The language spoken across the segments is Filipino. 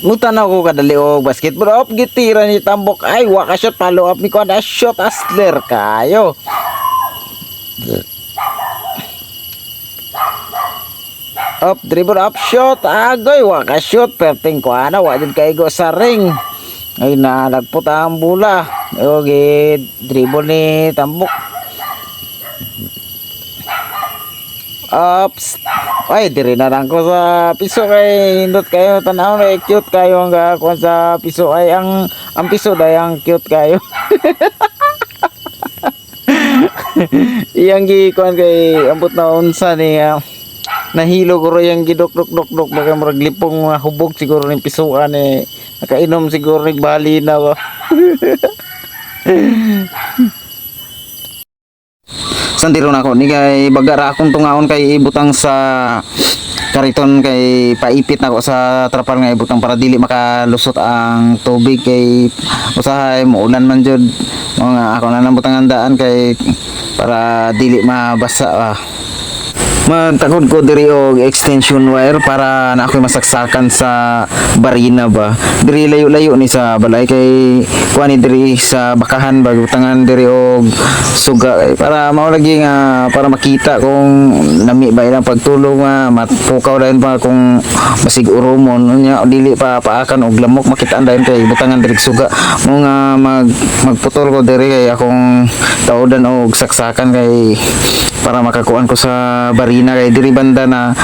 Mutanaw ko kadali og basketball up gitira ni tambok ay wa ka shot follow up ni ko na shot asler kayo. Up dribble up shot agoy wa ka shot perting ko ana wa jud kay go sa ring. Ay na nagput ang bola. Okay, dribble ni tambok. Ups. Ay, diri na lang ko sa piso kay hindot kayo tanaw na cute kayo ang gakuan sa piso ay ang piso day ang cute kayo. Iyang gikuan kay ambot na unsa ni nahilo ko yang gidok-dok-dok baka murag lipong hubog siguro ning pisuan nakainom siguro ning bali na ba. Sandiro na ako ni kay bagara akong tungaon kay ibutang sa kariton kay paipit na ako sa trapal nga ibutang para dili makalusot ang tubig kay usahay muulan man jud mga ako na nang butang andaan kay para dili mabasa. Magtakod ko diri og extension wire para na ako'y masaksakan sa barina ba. Diri layo-layo ni sa balay kay kuan ni diri sa bakahan bagutangan diri og suga para mao lagi nga para makita kung nami ba ilang pagtulong matpukaw dayon pa kung basig urumon nya dili pa paakan og lamok makitaan dayon kay butangan diri suga mo nga magputol ko diri kay akong taodan og saksakan kay para makakuan ko sa barina kay diri banda na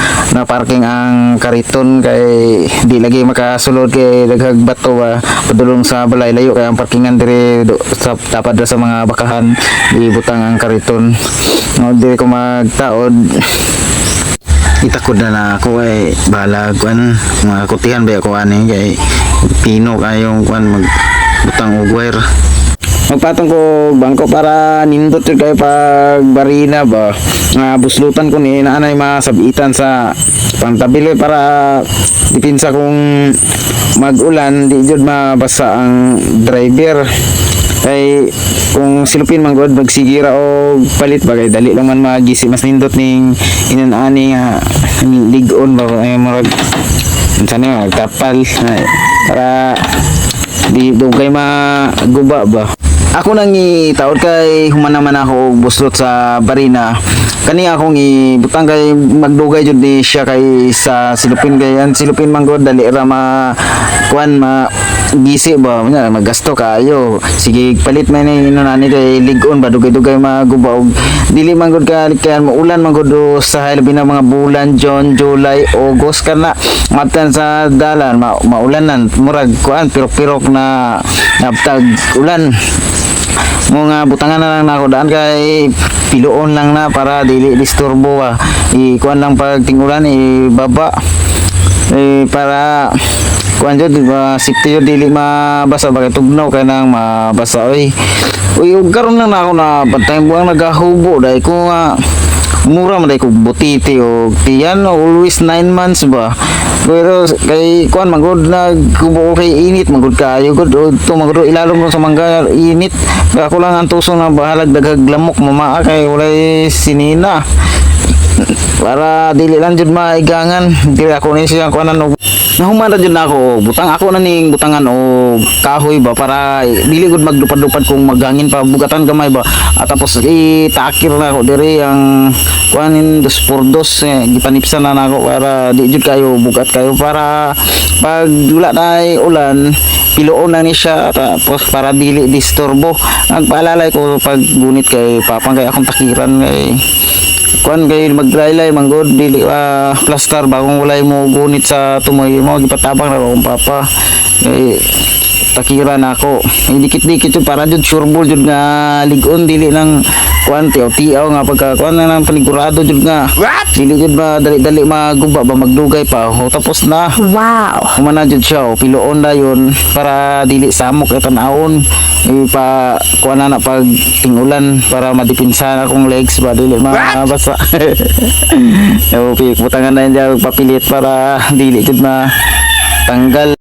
parking ang kariton kay di lagi makasulod kay daghag bato ba padulong sa balay layo kay ang parkingan diri sa tapad sa mga bakahan ibutang ang kariton no diri ko magtaod itakod na ako ay bahala kuan mga kutihan ba ako ani kay pino kayong kuan magbutang og wire. Magpatong ko bangko para nindot yun kayo pag barina ba buslutan ko ni naanay masabitan sa pantabili para dipinsa kung mag-ulan di jud mabasa ang driver kay kung silupin man god magsigira o palit bagay dali lang man magisi mas nindot ning inanani nga ligon ba ay murag insani magtapal para di dugay maguba ba. Ako nang itaod kay human naman ako buslot sa barina kani akong ibutang kay magdugay jud ni siya kay sa silupin kay ang silupin man god dali ra kuan gisi ba nya magasto kayo sige palit man ni inunani kay ligon ba dugay-dugay maguba og dili man god kay maulan man god sa labi na mga bulan June, July, August kana matan sa dalan maulanan murag kuan pirok-pirok na naptag ulan mo nga butangan na lang na ako daan kay piloon lang na para dili disturbo ba ikuan lang pag tingulan ibaba para kuan jud diba safety jud dili mabasa bagay tugnaw kay nang mabasa uy karon lang na ako na bantay buang nagahubo dai ko nga mura man dai ko butiti o tiyan always 9 months ba pero kay kuan magod nagkubo kay init magod kayo gud to magod ilalom sa mangga init ako lang ang tuso na bahalag daghag lamok mamaa kay walay sinina para dili lang jud maigangan dili ako ni siya kuanan og nahuman ra jud nako butang ako na ning butangan og kahoy ba para dili gud magdupad-dupad kung magangin pa bugatan gamay ba tapos itakir na ako diri ang kuanin 2x2 gipanipsan na nako para di jud kayo bugat kayo para pag wala na ulan piloon na ni siya tapos para dili disturbo nagpaalalay ko pag gunit kay papang kay akong takiran kay kuan kay maglaylay manggod dili plaster bagong walay mo gunit sa tumoy mo gipatabang na akong papa kay takiran ako dikit-dikit jud para jud sureball jud nga ligon dili nang kuan tiaw nga pagka kuan nang panigurado jud nga dili jud dali maguba ba magdugay pa tapos na wow humana jud siya piloon dayon para dili samok kay tan-awon pa kuan na pag tingulan para madipinsa akong legs ba dili mabasa butangan na yan papilit para dili jud tanggal